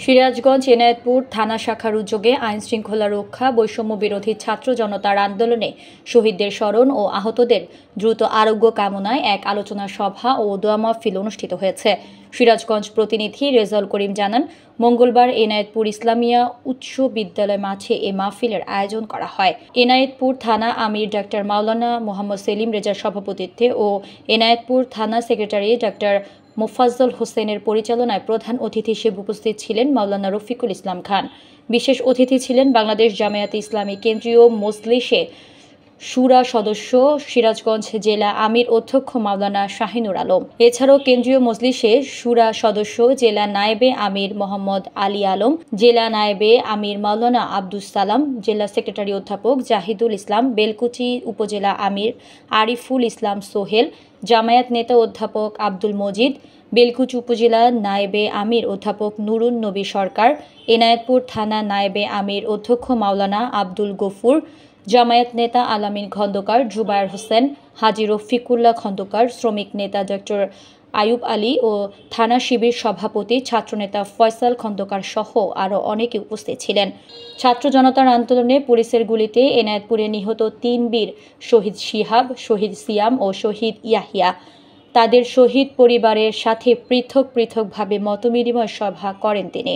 সিরাজগঞ্জ এনায়েতপুর থানা শাখার উদ্যোগে আইনশৃঙ্খলা রক্ষা বৈষম্য বিরোধী ছাত্র জনতার আন্দোলনে শহীদদের স্মরণ ও আহতদের দ্রুত আরোগ্য কামনায় এক আলোচনা সভা ও দোয়া মাহফিল অনুষ্ঠিত হয়েছে। সিরাজগঞ্জ প্রতিনিধি রেজাউল করিম জানান, মঙ্গলবার এনায়েতপুর ইসলামিয়া উচ্চ বিদ্যালয় মাঠে এ মাহফিলের আয়োজন করা হয়। এনায়েতপুর থানা আমির ডাক্তার মাওলানা মোহাম্মদ সেলিম রেজার সভাপতিত্বে ও এনায়েতপুর থানা সেক্রেটারি ডাক্তার মোফাজ্জল হোসেনের পরিচালনায় প্রধান অতিথি হিসেবে উপস্থিত ছিলেন মাওলানা রফিকুল ইসলাম খান। বিশেষ অতিথি ছিলেন বাংলাদেশ জামায়াতে ইসলামী কেন্দ্রীয় মজলিসে শুরা সদস্য সিরাজগঞ্জ জেলা আমির অধ্যক্ষ মাওলানা শাহিনুর আলম। এছাড়াও কেন্দ্রীয় মজলিসে শুরা সদস্য জেলা নায়েবে আমির মোহাম্মদ আলী আলম, জেলা নায়েবে আমির মাওলানা আব্দুস সালাম, জেলা সেক্রেটারি অধ্যাপক জাহিদুল ইসলাম, বেলকুচি উপজেলা আমির আরিফুল ইসলাম সোহেল, জামায়াত নেতা অধ্যাপক আব্দুল মজিদ, বেলকুচি উপজেলা নায়েবে আমির অধ্যাপক নুরুন নবী সরকার, এনায়েতপুর থানা নায়েবে আমির অধ্যক্ষ মাওলানা আব্দুল গফুর, জামায়াত নেতা আলামিন খন্দকার, জুবায়ের হোসেন, হাজী রফিকুল্লাহ খন্দকার, শ্রমিক নেতা ডক্টর আয়ুব আলী ও থানা শিবির সভাপতি ছাত্রনেতা ফয়সাল খন্দকার সহ আরও অনেকে উপস্থিত ছিলেন। ছাত্র জনতার আন্দোলনে পুলিশের গুলিতে এনায়েতপুরে নিহত ৩ বীর শহীদ শিহাব, শহীদ সিয়াম ও শহীদ ইয়াহিয়া তাদের শহীদ পরিবারের সাথে পৃথকভাবে মতবিনিময় সভা করেন তিনি।